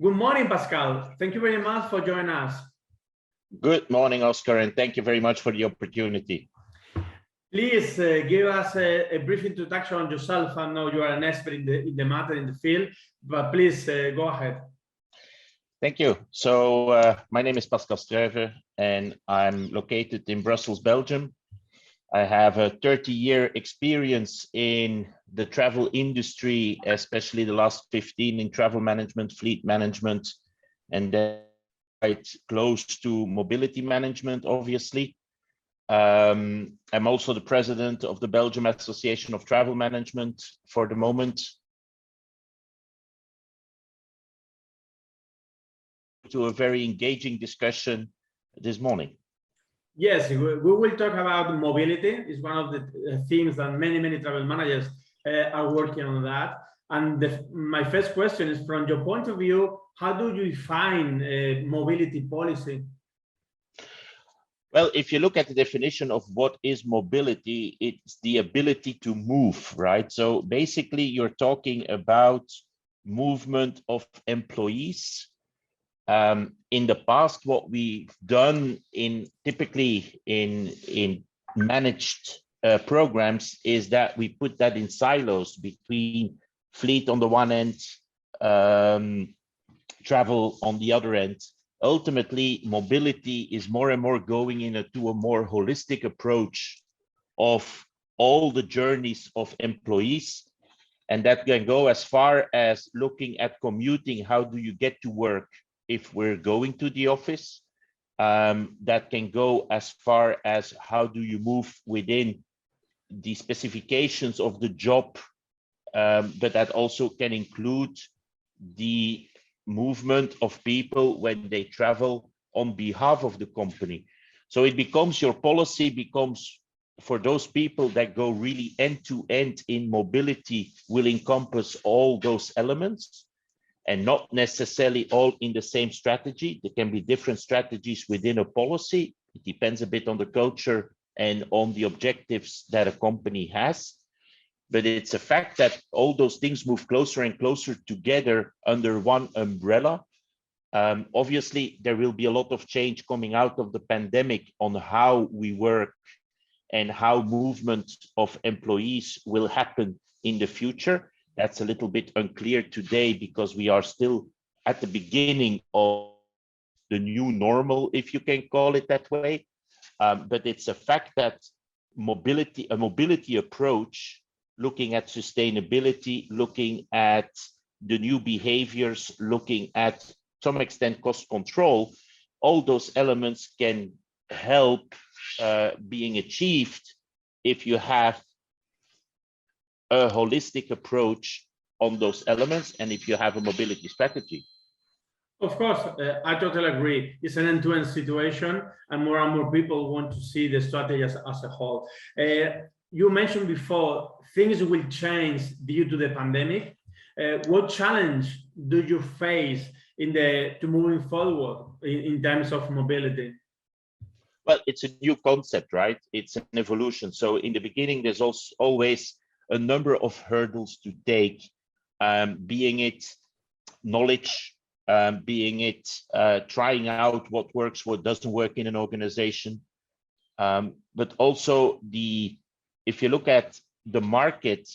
Good morning, Pascal. Thank you very much for joining us. Good morning, Oscar, and thank you very much for the opportunity. Please give us a brief introduction on yourself. I know you are an expert in the matter, in the field, but please go ahead. Thank you. So my name is Pascal Struyve, and I'm located in Brussels, Belgium. I have a 30-year experience in the travel industry, especially the last 15 in travel management, fleet management, and then quite close to mobility management, obviously. I'm also the president of the Belgium Association of Travel Management for the moment. To a very engaging discussion this morning. Yes, we will talk about mobility. It's one of the themes that many travel managers are working on that. And my first question is, from your point of view, how do you define a mobility policy? Well, if you look at the definition of what is mobility, it's the ability to move, right? So basically, you're talking about movement of employees. In the past, what we've done typically in managed programs is that we put that in silos between fleet on the one end, travel on the other end. Ultimately, mobility is more and more going into a more holistic approach of all the journeys of employees. And that can go as far as looking at commuting. How do you get to work if we're going to the office? That can go as far as how do you move within the specifications of the job, but that also can include the movement of people when they travel on behalf of the company. So it becomes, your policy becomes, for those people that go really end to end in mobility, will encompass all those elements, and not necessarily all in the same strategy. There can be different strategies within a policy. It depends a bit on the culture and on the objectives that a company has. But it's a fact that all those things move closer and closer together under one umbrella. Obviously, there will be a lot of change coming out of the pandemic on how we work and how movement of employees will happen in the future. That's a little bit unclear today because we are still at the beginning of the new normal, if you can call it that way. But it's a fact that a mobility approach, looking at sustainability, looking at the new behaviors, looking at some extent cost control, all those elements can help being achieved if you have a holistic approach on those elements and if you have a mobility strategy. Of course, I totally agree. It's an end-to-end situation, and more people want to see the strategy as a whole. You mentioned before, things will change due to the pandemic. What challenge do you face to moving forward in terms of mobility? Well, it's a new concept, right? It's an evolution. So in the beginning, there's also always a number of hurdles to take, being it knowledge, being it trying out what works, what doesn't work in an organization. But also if you look at the market,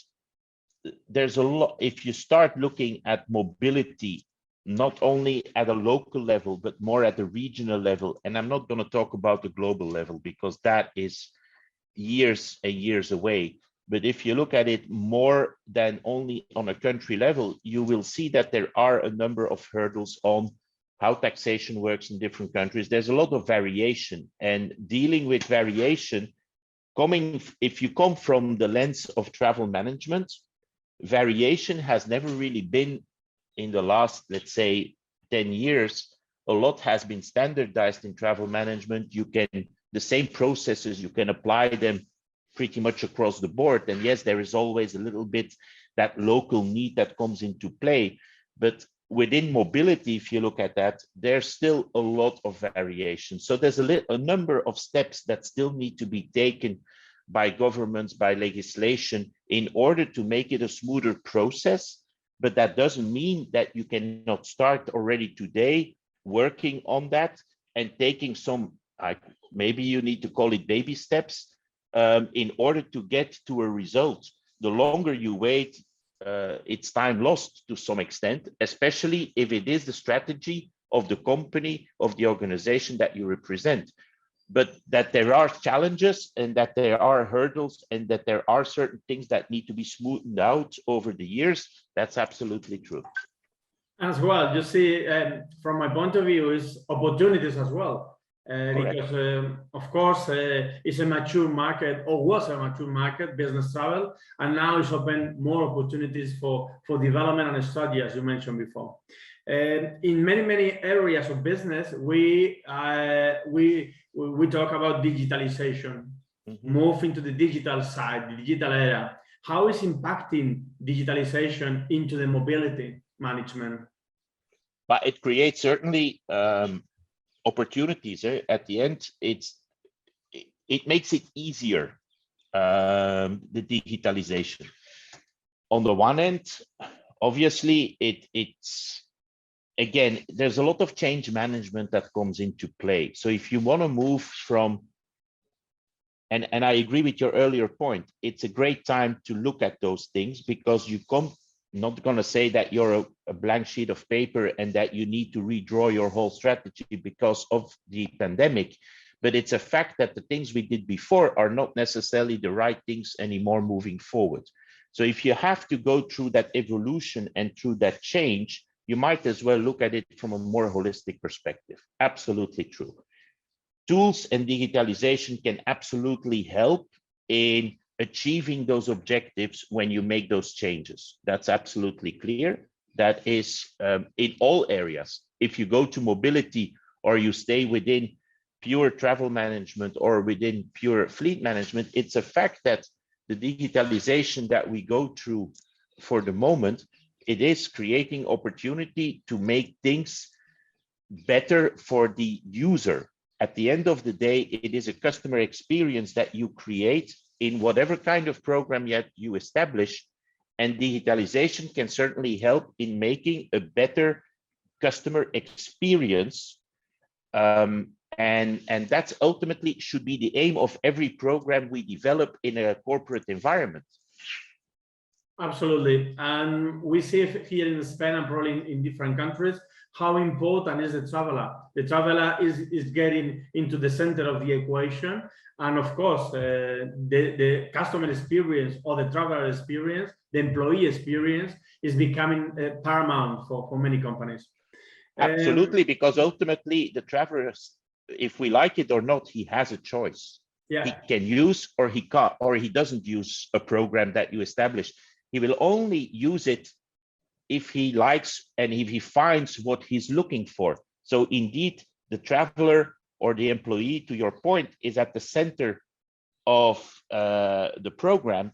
there's a lot. If you start looking at mobility, not only at a local level, but more at the regional level, and I'm not going to talk about the global level because that is years and years away. But if you look at it more than only on a country level, you will see that there are a number of hurdles on how taxation works in different countries. There's a lot of variation, and dealing with variation, if you come from the lens of travel management, variation has never really been, in the last, let's say, 10 years, a lot has been standardized in travel management. The same processes, you can apply them pretty much across the board. And yes, there is always a little bit that local need that comes into play. But within mobility, if you look at that, there's still a lot of variation. So there's a number of steps that still need to be taken by governments, by legislation, in order to make it a smoother process but that doesn't mean that you cannot start already today working on that and taking some, maybe you need to call it baby steps, in order to get to a result. The longer you wait, it's time lost to some extent, especially if it is the strategy of the company, of the organization that you represent. But that there are challenges and that there are hurdles and that there are certain things that need to be smoothed out over the years, that's absolutely true. As well, you see, from my point of view, is opportunities as well. Because of course it's a mature market, or was a mature market, business travel, and now it's open more opportunities for development and study, as you mentioned before. In many areas of business, we talk about digitalization, move into the digital side, the digital era. How is impacting digitalization into the mobility management? But it creates certainly opportunities. At the end, it makes it easier, the digitalization. On the one end, obviously, it's again, there's a lot of change management that comes into play. So if you want to move from, and I agree with your earlier point, it's a great time to look at those things, because you come, not going to say that you're a blank sheet of paper and that you need to redraw your whole strategy because of the pandemic, but it's a fact that the things we did before are not necessarily the right things anymore moving forward. So if you have to go through that evolution and through that change, you might as well look at it from a more holistic perspective. Absolutely true. Tools and digitalization can absolutely help in achieving those objectives when you make those changes. That's absolutely clear. That is in all areas. If you go to mobility, or you stay within pure travel management or within pure fleet management, it's a fact that the digitalization that we go through for the moment, it is creating opportunity to make things better for the user. At the end of the day, it is a customer experience that you create in whatever kind of program yet you establish, and digitalization can certainly help in making a better customer experience. And that's ultimately should be the aim of every program we develop in a corporate environment. Absolutely. And we see here in Spain and probably in different countries, how important is the traveler. The traveler is getting into the center of the equation. And of course, the customer experience or the traveler experience, the employee experience is becoming paramount for many companies. Absolutely, because ultimately the traveler, if we like it or not, he has a choice. Yeah. He can use or he can't, or he doesn't use a program that you establish. He will only use it if he likes and if he finds what he's looking for. So indeed, the traveler or the employee, to your point, is at the center of the program,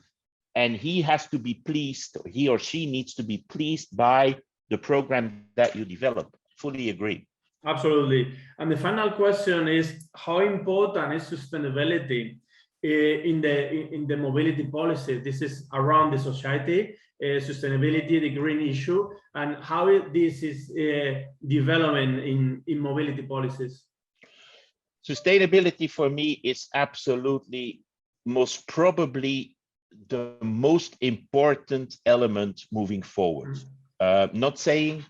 and he has to be pleased, or he or she needs to be pleased by the program that you develop. Fully agree. Absolutely. And the final question is, how important is sustainability in the mobility policy? This is around the society, sustainability, the green issue, and how this is developing in mobility policies. Sustainability for me is absolutely most probably the most important element moving forward. Not saying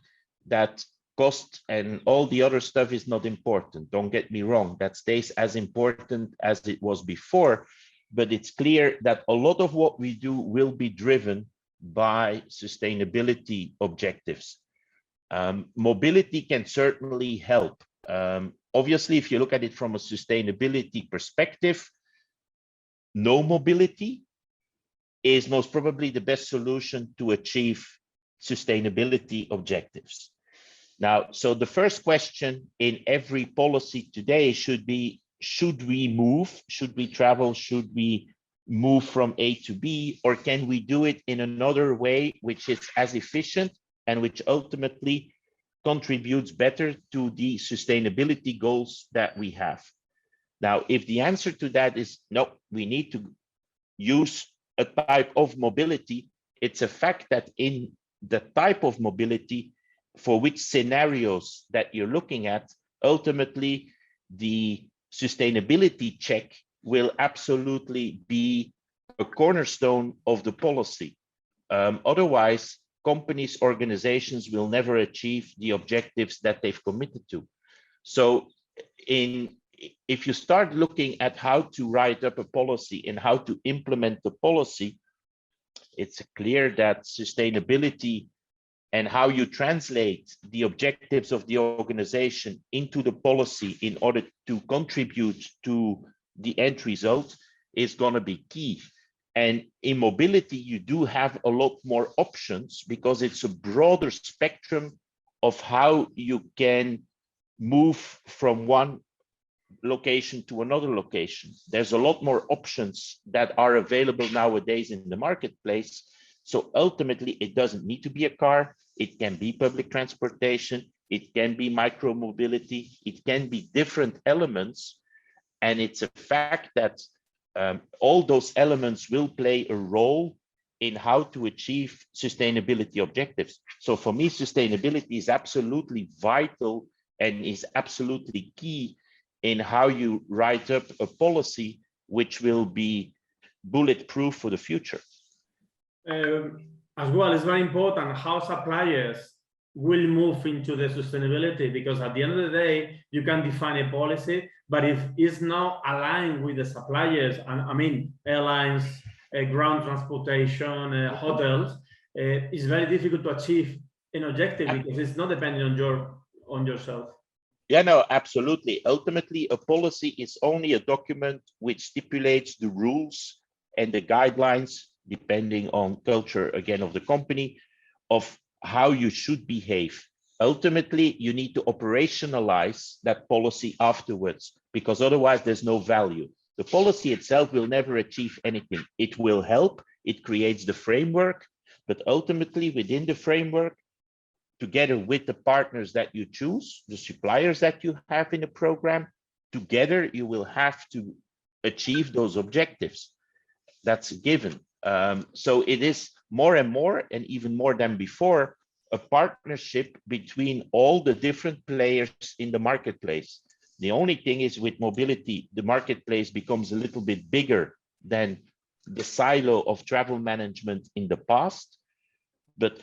that cost and all the other stuff is not important. Don't get me wrong, that stays as important as it was before, but it's clear that a lot of what we do will be driven by sustainability objectives. Mobility can certainly help. Obviously, if you look at it from a sustainability perspective, no mobility is most probably the best solution to achieve sustainability objectives. Now, so the first question in every policy today should be, should we move, should we travel, should we move from A to B, or can we do it in another way which is as efficient and which ultimately contributes better to the sustainability goals that we have? Now, if the answer to that is no, we need to use a type of mobility, it's a fact that in the type of mobility, for which scenarios that you're looking at, ultimately the sustainability check will absolutely be a cornerstone of the policy. Otherwise, companies, organizations will never achieve the objectives that they've committed to. So if you start looking at how to write up a policy and how to implement the policy, it's clear that sustainability and how you translate the objectives of the organization into the policy in order to contribute to the end result is going to be key. And in mobility, you do have a lot more options because it's a broader spectrum of how you can move from one location to another location. There's a lot more options that are available nowadays in the marketplace. So ultimately, it doesn't need to be a car. It can be public transportation. It can be micro mobility. It can be different elements. And it's a fact that all those elements will play a role in how to achieve sustainability objectives. So for me, sustainability is absolutely vital and is absolutely key in how you write up a policy which will be bulletproof for the future. As well, it's very important how suppliers will move into the sustainability, because at the end of the day, you can define a policy, but if it's not aligned with the suppliers, and I mean airlines, ground transportation, hotels, it's very difficult to achieve an objective because it's not depending on yourself. Yeah, no, absolutely. Ultimately, a policy is only a document which stipulates the rules and the guidelines, depending on culture, again, of the company, of how you should behave. Ultimately, you need to operationalize that policy afterwards, because otherwise there's no value. The policy itself will never achieve anything. It will help, it creates the framework, but ultimately within the framework, together with the partners that you choose, the suppliers that you have in a program, together you will have to achieve those objectives. That's a given. So it is more and more, and even more than before, a partnership between all the different players in the marketplace. The only thing is, with mobility, the marketplace becomes a little bit bigger than the silo of travel management in the past, but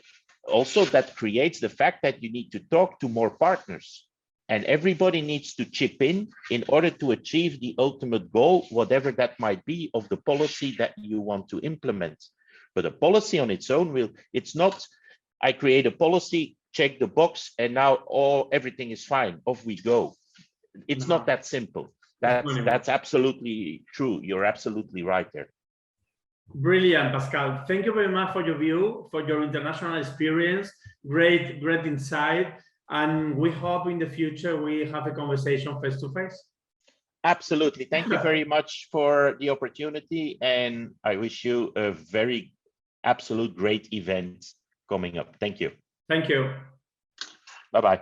also that creates the fact that you need to talk to more partners, and everybody needs to chip in order to achieve the ultimate goal, whatever that might be, of the policy that you want to implement. But a policy on its own it's not, I create a policy, check the box, and now everything is fine, off we go. It's not that simple. That's absolutely true. You're absolutely right there. Brilliant, Pascal. Thank you very much for your view, for your international experience. Great insight. And we hope in the future we have a conversation face to face. Absolutely. Thank you very much for the opportunity. And I wish you a very absolute great event coming up. Thank you. Thank you. Bye-bye.